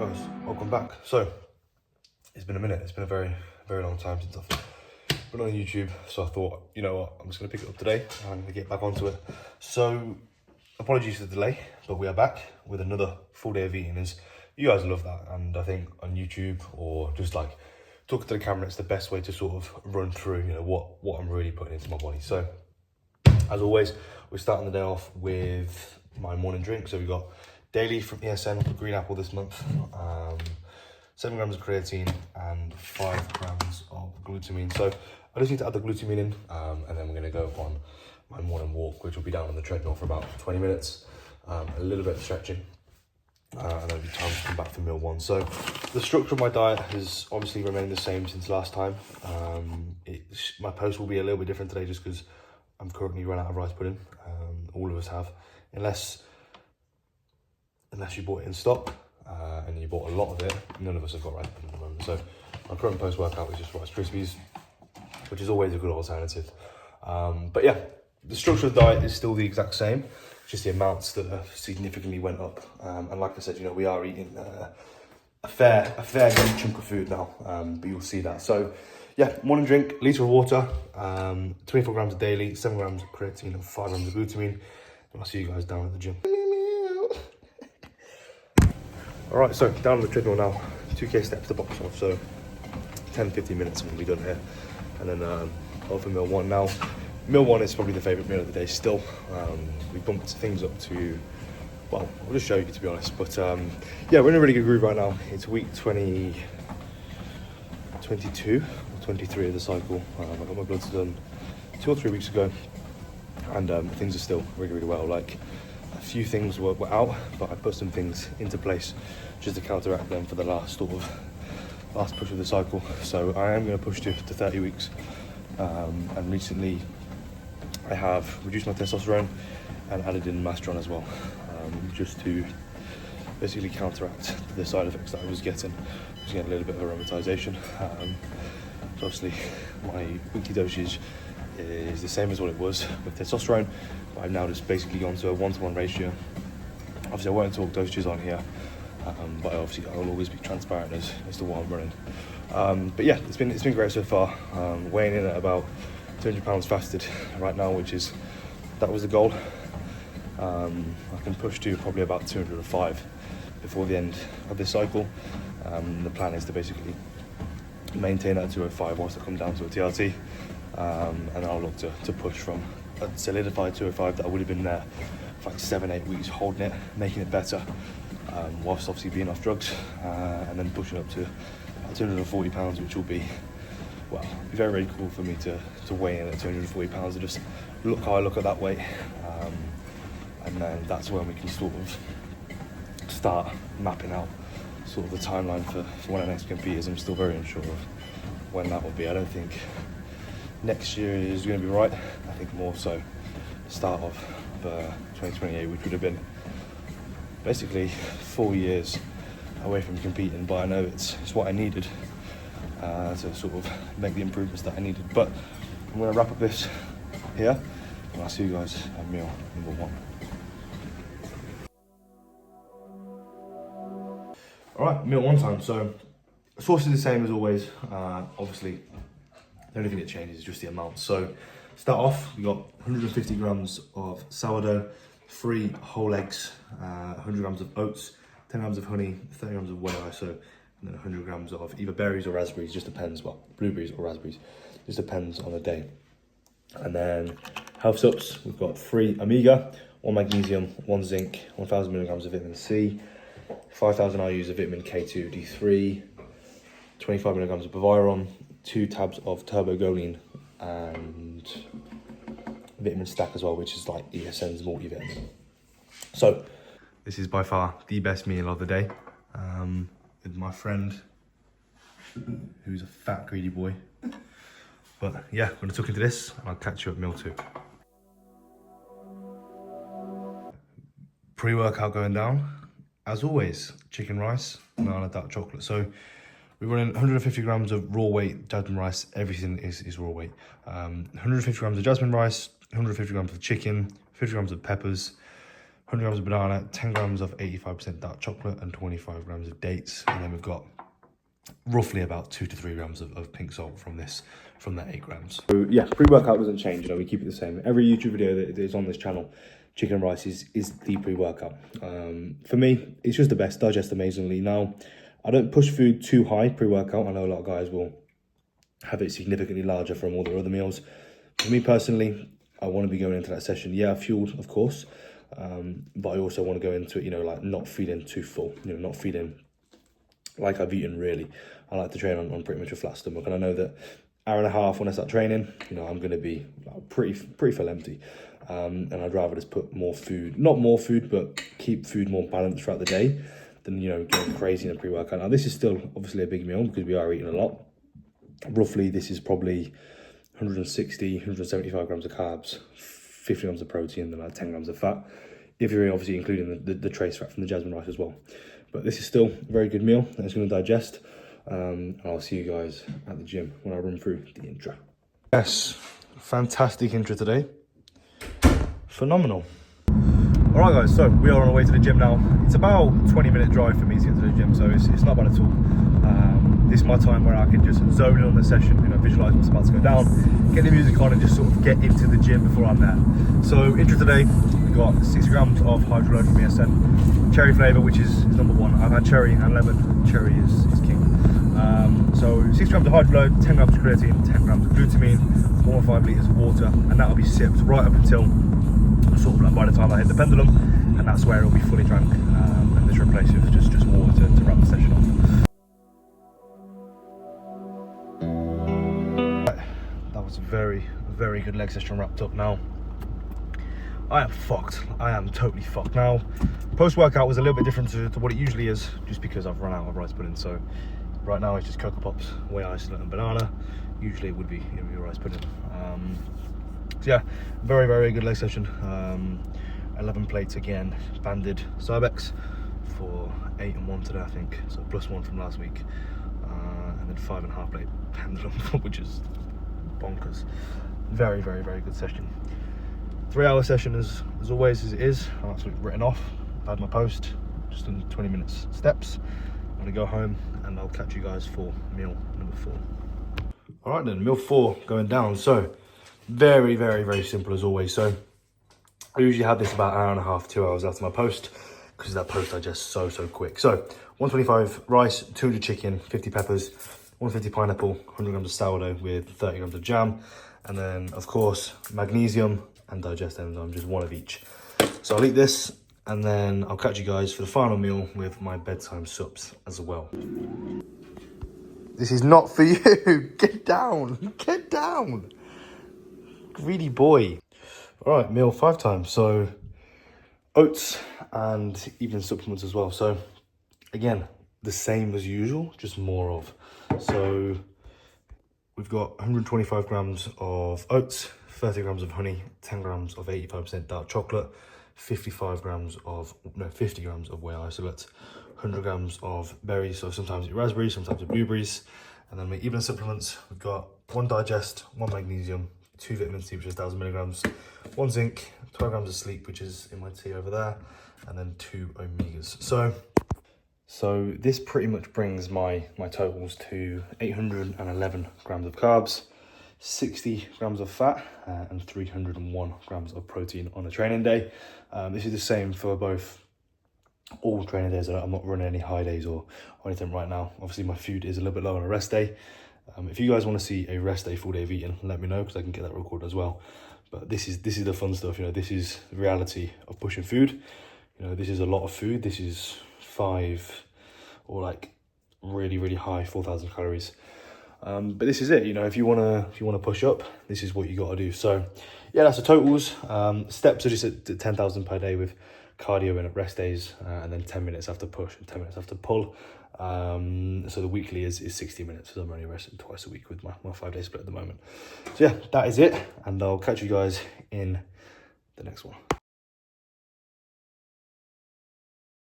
Alright guys, welcome back. So, it's been a minute. It's been a very, very long time since I've been on YouTube. So I thought, you know what, I'm just going to pick it up today and I'm going to get back onto it. So, apologies for the delay, but we are back with another full day of eating. As you guys love that, and I think on YouTube or just like talking to the camera, it's the best way to sort of run through, you know, what I'm really putting into my body. So, as always, we're starting the day off with my morning drink. So we got daily from ESN, green apple this month, 7 grams of creatine and 5 grams of glutamine. So I just need to add the glutamine in, and then we're gonna go on my morning walk, which will be down on the treadmill for about 20 minutes, a little bit of stretching, and then it'll be time to come back for meal one. So the structure of my diet has obviously remained the same since last time. My post will be a little bit different today just because I'm currently run out of rice pudding. All of us have, unless you bought it in stock and you bought a lot of it. None of us have got rice pudding at the moment. So my current post-workout is just Rice Krispies, which is always a good alternative. But yeah, the structure of the diet is still the exact same, just the amounts that have significantly went up. And like I said, you know, we are eating a fair good chunk of food now, but you'll see that. So yeah, morning drink, litre of water, 24 grams of daily, 7 grams of creatine and 5 grams of glutamine. And I'll see you guys down at the gym. All right, so down on the treadmill now, 2K steps to box off, so 10-15 minutes and we'll be done here. And then go for meal one now. Meal one is probably the favourite meal of the day still. We bumped things up to, well, I'll just show you to be honest. But yeah, we're in a really good groove right now. It's week 22 or 23 of the cycle. I got my bloods done 2 or 3 weeks ago, and things are still really, really well. Like, a few things were out, but I put some things into place just to counteract them for the last push of the cycle. So I am going to push to 30 weeks. And recently I have reduced my testosterone and added in Mastron as well, just to basically counteract the side effects that I was getting. I was getting a little bit of aromatization. So obviously my weekly dosage is the same as what it was with testosterone, but I've now just basically gone to a 1-to-1 ratio. Obviously I won't talk dosages on here, but obviously I will always be transparent as to what I'm running. But yeah, it's been great so far. Weighing in at about 200 pounds fasted right now, that was the goal. I can push to probably about 205 before the end of this cycle. The plan is to basically maintain that 205 whilst I come down to a TRT. And I'll look to push from a solidified 205 that I would have been there for like 7-8 weeks, holding it, making it better, whilst obviously being off drugs, and then pushing up to 240 pounds, which will be, well, very, very cool for me to weigh in at 240 pounds and just look how I look at that weight. And then that's when we can sort of start mapping out sort of the timeline for when I next compete is. I'm still very unsure of when that will be. I don't think next year is going to be right. I think more so the start of 2028, which would have been basically 4 years away from competing, but I know it's what I needed to sort of make the improvements that I needed. But I'm going to wrap up this here, and I'll see you guys at meal number one. All right, meal one time. So sauce is the same as always. Obviously, the only thing that changes is just the amount. So start off, we got 150 grams of sourdough, 3 whole eggs, 100 grams of oats, 10 grams of honey, 30 grams of whey iso, and then 100 grams of either berries or raspberries, just depends, well, blueberries or raspberries, just depends on the day. And then health subs, we've got 3 omega, 1 magnesium, 1 zinc, 1000 milligrams of vitamin C, 5000 IUs of vitamin K2, D3, 25 milligrams of Boviron, 2 tabs of turbogoline, and vitamin stack as well, which is like ESN's multivitamin. So this is by far the best meal of the day, with my friend who's a fat greedy boy. But yeah, I'm gonna tuck into this and I'll catch you at meal 2. Pre-workout going down, as always, chicken rice, banana, dark chocolate. So we're running 150 grams of raw weight jasmine rice. Everything is raw weight. 150 grams of jasmine rice, 150 grams of chicken, 50 grams of peppers, 100 grams of banana, 10 grams of 85% dark chocolate, and 25 grams of dates. And then we've got roughly about 2 to 3 grams of pink salt from that 8 grams. So yeah, pre-workout doesn't change, we keep it the same. Every YouTube video that is on this channel, chicken and rice is the pre-workout. For me, it's just the best, digest amazingly. Now, I don't push food too high pre-workout. I know a lot of guys will have it significantly larger from all their other meals. For me personally, I want to be going into that session, yeah, fueled, of course, but I also want to go into it, like not feeling too full, not feeling like I've eaten really. I like to train on pretty much a flat stomach, and I know that hour and a half when I start training, I'm going to be pretty full empty, and I'd rather just put more food, not more food, but keep food more balanced throughout the day than, going crazy in a pre-workout. Now, this is still obviously a big meal because we are eating a lot. Roughly, this is probably 160, 175 grams of carbs, 50 grams of protein, and like 10 grams of fat, if you're obviously including the trace fat from the jasmine rice as well. But this is still a very good meal, and it's going to digest. And I'll see you guys at the gym when I run through the intra. Yes, fantastic intra today. Phenomenal. All right, guys, so we are on our way to the gym now. It's about a 20-minute drive for me to get to the gym, so it's not bad at all. This is my time where I can just zone in on the session, visualize what's about to go down, get the music on, and just sort of get into the gym before I'm there. So, intra today, we've got 60 grams of hydro load from ESN, cherry flavour, which is number one. I've had cherry and lemon. Cherry is king. So 6 grams of hydro load, 10 grams of creatine, 10 grams of glutamine, 1.5 litres of water, and that'll be sipped right up until sort of like by the time I hit the pendulum, and that's where it'll be fully drank, and just replace it with just water to wrap the session off. That was a very good leg session wrapped up. Now I am fucked. I am totally fucked. Now, post-workout was a little bit different to what it usually is, just because I've run out of rice pudding. So right now it's just Cocoa Pops, whey isolate and banana. Usually it would be rice pudding. So yeah, very good leg session. 11 plates again, banded Cybex for 8 and 1 today, I think. So +1 from last week, and then 5.5 plate pendulum, which is bonkers. Very good session. 3-hour session as always as it is. I'm absolutely written off. I've had my post, just in 20 minutes steps. I'm gonna go home and I'll catch you guys for meal number 4. All right then, meal 4 going down. So very simple as always. So I usually have this about 1.5 hours, 2 hours after my post, because that post digests so quick. So 125 rice, 200 chicken, 50 peppers, 150 pineapple, 100 grams of sourdough with 30 grams of jam, and then of course magnesium and digest enzyme, just one of each. So I'll eat this, and then I'll catch you guys for the final meal with my bedtime sups as well. This is not for you. Get down. Greedy boy. All right, meal 5 times. So oats and evening supplements as well. So again, the same as usual, just more of. So we've got 125 grams of oats, 30 grams of honey, 10 grams of 85% dark chocolate, 50 grams of whey isolate, 100 grams of berries, so sometimes it's raspberries, sometimes it's blueberries. And then my evening supplements, we've got 1 digest, 1 magnesium, 2 vitamin C, which is 1,000 milligrams, 1 zinc, 12 grams of sleep, which is in my tea over there, and then 2 omegas. So this pretty much brings my totals to 811 grams of carbs, 60 grams of fat, and 301 grams of protein on a training day. This is the same for both all training days. I'm not running any high days or anything right now. Obviously my food is a little bit low on a rest day. If you guys want to see a rest day, full day of eating, let me know, because I can get that recorded as well. But this is the fun stuff, this is the reality of pushing food. This is a lot of food. This is 5 or like really high 4,000 calories. But this is it. If you wanna push up, this is what you got to do. So yeah, that's the totals. Steps are just at 10,000 per day with cardio and at rest days, and then 10 minutes after push and 10 minutes after pull. So the weekly is 60 minutes, because I'm only resting twice a week with my 5-day split at the moment. So yeah, that is it, and I'll catch you guys in the next one.